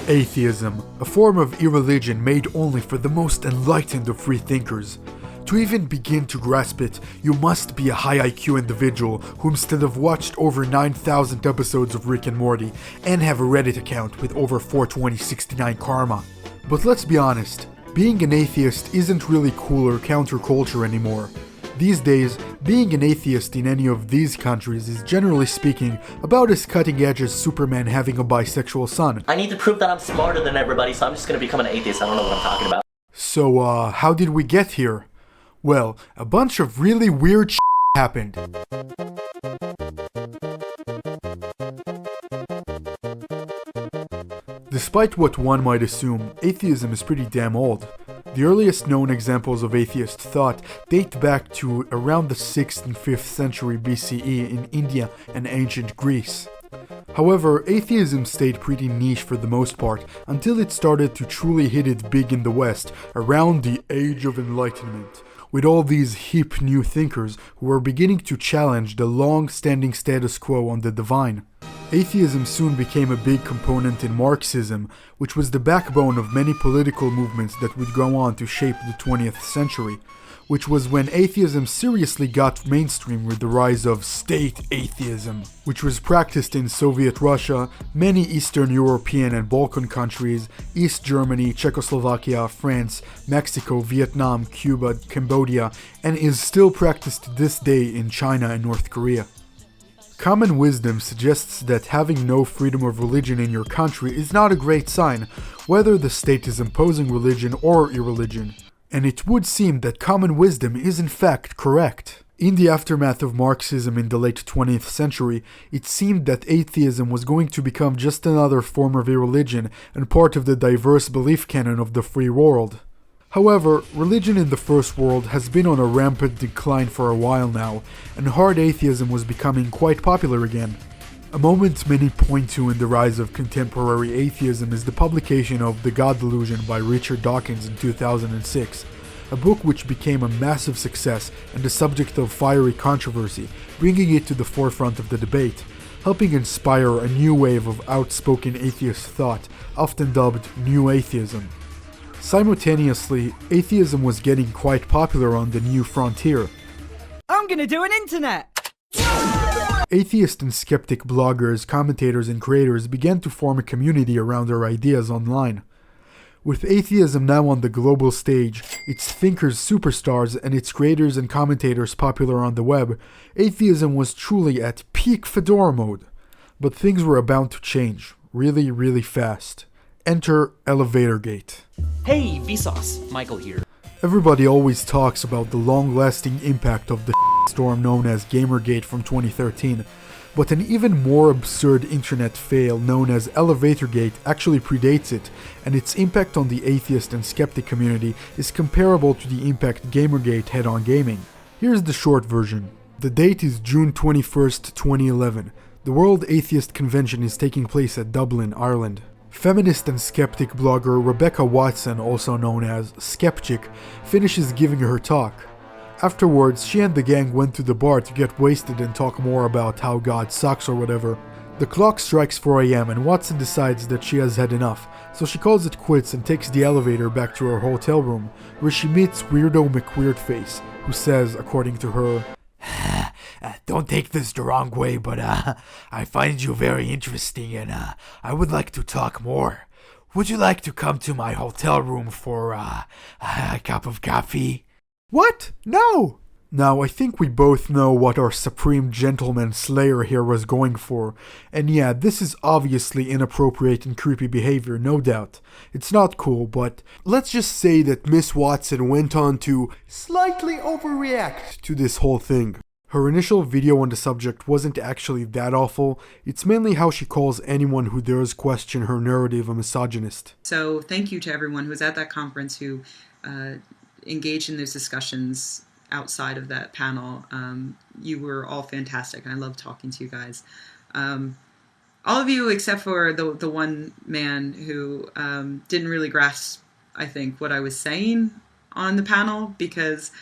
Atheism, a form of irreligion made only for the most enlightened of free thinkers. To even begin to grasp it, you must be a high IQ individual who instead have watched over 9,000 episodes of Rick and Morty and have a Reddit account with over 42069 karma. But let's be honest, being an atheist isn't really cool or counterculture anymore. These days, being an atheist in any of these countries is generally speaking about as cutting edge as Superman having a bisexual son. I need to prove that I'm smarter than everybody, so I'm just gonna become an atheist. I don't know what I'm talking about. So, how did we get here? Well, a bunch of really weird shit happened. Despite what one might assume, atheism is pretty damn old. The earliest known examples of atheist thought date back to around the 6th and 5th century BCE in India and ancient Greece. However, atheism stayed pretty niche for the most part until it started to truly hit it big in the West around the Age of Enlightenment, with all these hip new thinkers who were beginning to challenge the long-standing status quo on the divine. Atheism soon became a big component in Marxism, which was the backbone of many political movements that would go on to shape the 20th century, which was when atheism seriously got mainstream with the rise of state atheism, which was practiced in Soviet Russia, many Eastern European and Balkan countries, East Germany, Czechoslovakia, France, Mexico, Vietnam, Cuba, Cambodia, and is still practiced to this day in China and North Korea. Common wisdom suggests that having no freedom of religion in your country is not a great sign, whether the state is imposing religion or irreligion. And it would seem that common wisdom is in fact correct. In the aftermath of Marxism in the late 20th century, it seemed that atheism was going to become just another form of irreligion and part of the diverse belief canon of the free world. However, religion in the First World has been on a rampant decline for a while now, and hard atheism was becoming quite popular again. A moment many point to in the rise of contemporary atheism is the publication of The God Delusion by Richard Dawkins in 2006, a book which became a massive success and the subject of fiery controversy, bringing it to the forefront of the debate, helping inspire a new wave of outspoken atheist thought, often dubbed New Atheism. Simultaneously, atheism was getting quite popular on the new frontier. I'm gonna do an internet! Atheist and skeptic bloggers, commentators, and creators began to form a community around their ideas online. With atheism now on the global stage, its thinkers superstars, and its creators and commentators popular on the web, atheism was truly at peak fedora mode. But things were about to change, really fast. Enter Elevatorgate. Hey, Vsauce, Michael here. Everybody always talks about the long-lasting impact of the storm known as Gamergate from 2013, but an even more absurd internet fail known as Elevatorgate actually predates it, and its impact on the atheist and skeptic community is comparable to the impact Gamergate had on gaming. Here's the short version. The date is June 21st, 2011. The World Atheist Convention is taking place at Dublin, Ireland. Feminist and skeptic blogger Rebecca Watson, also known as Skepchick, finishes giving her talk. Afterwards, she and the gang went to the bar to get wasted and talk more about how God sucks or whatever. The clock strikes 4 AM and Watson decides that she has had enough, so she calls it quits and takes the elevator back to her hotel room, where she meets Weirdo McWeirdface, who says, according to her, Don't take this the wrong way, but I find you very interesting and I would like to talk more. Would you like to come to my hotel room for a cup of coffee? "What? No!" Now, I think we both know what our supreme gentleman slayer here was going for, and yeah, this is obviously inappropriate and creepy behavior, no doubt. It's not cool, but let's just say that Miss Watson went on to slightly overreact to this whole thing. Her initial video on the subject wasn't actually that awful. It's mainly how she calls anyone who dares question her narrative a misogynist. So thank you to everyone who was at that conference who engaged in those discussions outside of that panel. You were all fantastic, and I love talking to you guys. All of you except for the one man who didn't really grasp, I think, what I was saying on the panel, because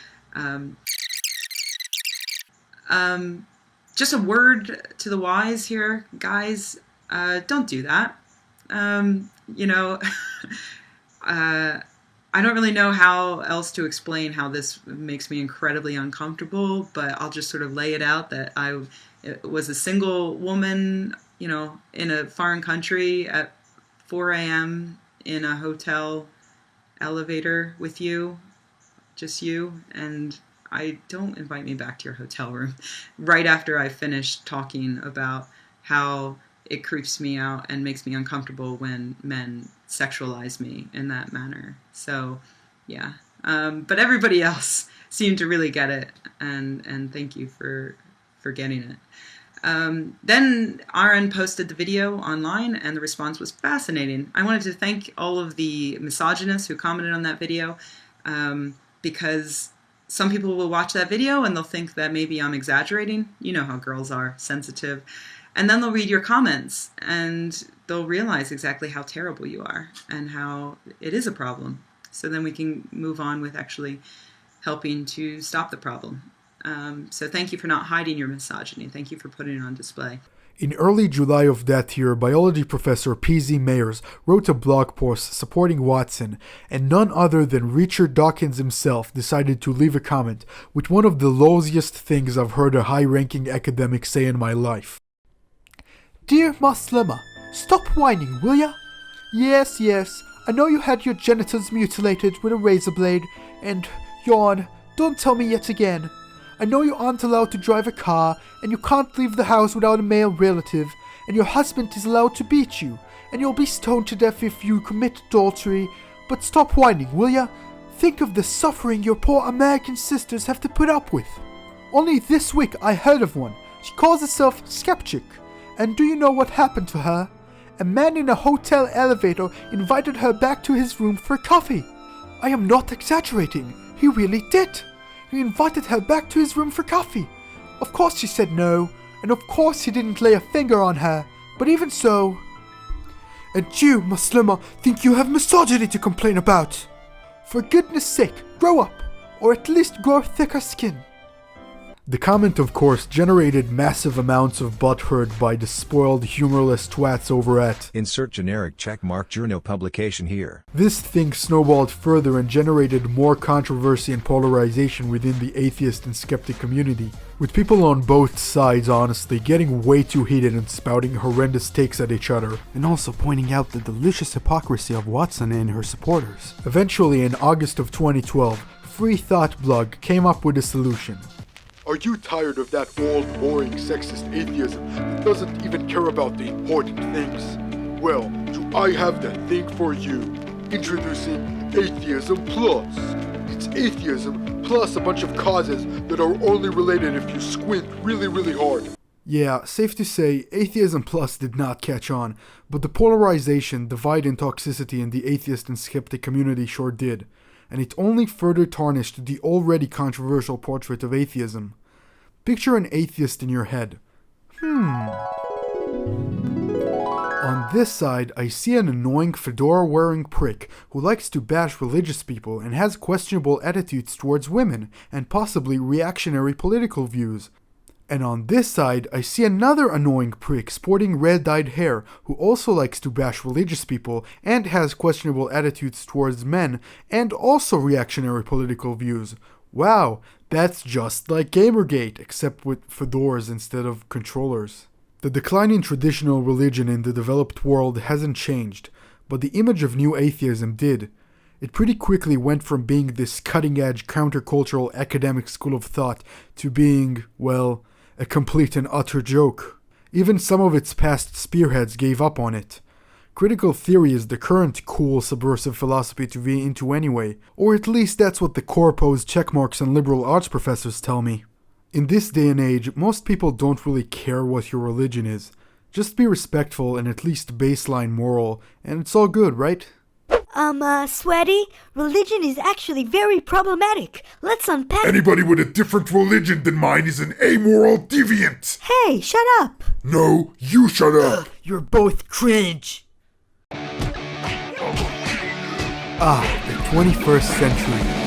just a word to the wise here, guys, don't do that. You know, I don't really know how else to explain how this makes me incredibly uncomfortable, but I'll just sort of lay it out that I was a single woman, you know, in a foreign country at 4 a.m. in a hotel elevator with you, just you, and don't invite me back to your hotel room right after I finished talking about how it creeps me out and makes me uncomfortable when men sexualize me in that manner. So, yeah. But everybody else seemed to really get it, and thank you for getting it. Then RN posted the video online, and the response was fascinating. I wanted to thank all of the misogynists who commented on that video, because some people will watch that video and they'll think that maybe I'm exaggerating. You know how girls are, sensitive. And then they'll read your comments and they'll realize exactly how terrible you are and how it is a problem. So then we can move on with actually helping to stop the problem. So thank you for not hiding your misogyny. Thank you for putting it on display. In early July of that year, biology professor P.Z. Mayers wrote a blog post supporting Watson, and none other than Richard Dawkins himself decided to leave a comment with one of the loasiest things I've heard a high-ranking academic say in my life. Dear Muslima, stop whining, will ya? Yes, I know you had your genitals mutilated with a razor blade, and yawn, don't tell me yet again. I know you aren't allowed to drive a car, and you can't leave the house without a male relative, and your husband is allowed to beat you, and you'll be stoned to death if you commit adultery, but stop whining, will ya? Think of the suffering your poor American sisters have to put up with. Only this week I heard of one. She calls herself Skeptic, and do you know what happened to her? A man in a hotel elevator invited her back to his room for coffee. I am not exaggerating, he really did. He invited her back to his room for coffee. Of course she said no, and of course he didn't lay a finger on her, but even so... And you, Muslima, think you have misogyny to complain about? For goodness sake, grow up, or at least grow thicker skin. The comment, of course, generated massive amounts of butthurt by the spoiled, humorless twats over at insert generic checkmark journal publication here. This thing snowballed further and generated more controversy and polarization within the atheist and skeptic community, with people on both sides honestly getting way too heated and spouting horrendous takes at each other, and also pointing out the delicious hypocrisy of Watson and her supporters. Eventually, in August of 2012, Free Thought Blog came up with a solution. Are you tired of that old, boring, sexist atheism that doesn't even care about the important things? Well, do I have the thing for you. Introducing Atheism Plus. It's atheism plus a bunch of causes that are only related if you squint really, really hard. Yeah, safe to say, Atheism Plus did not catch on, but the polarization, divide and toxicity in the atheist and skeptic community sure did. And it only further tarnished the already controversial portrait of atheism. Picture an atheist in your head. On this side, I see an annoying fedora-wearing prick who likes to bash religious people and has questionable attitudes towards women and possibly reactionary political views. And on this side, I see another annoying prick sporting red-dyed hair who also likes to bash religious people and has questionable attitudes towards men and also reactionary political views. Wow, that's just like Gamergate, except with fedoras instead of controllers. The decline in traditional religion in the developed world hasn't changed, but the image of new atheism did. It pretty quickly went from being this cutting-edge countercultural academic school of thought to being, well, a complete and utter joke. Even some of its past spearheads gave up on it. Critical theory is the current cool subversive philosophy to be into anyway, or at least that's what the corpos, checkmarks, and liberal arts professors tell me. In this day and age, most people don't really care what your religion is. Just be respectful and at least baseline moral, and it's all good, right? Sweaty, religion is actually very problematic. Let's unpack— Anybody with a different religion than mine is an amoral deviant! Hey, shut up! No, you shut up! You're both cringe. The 21st century.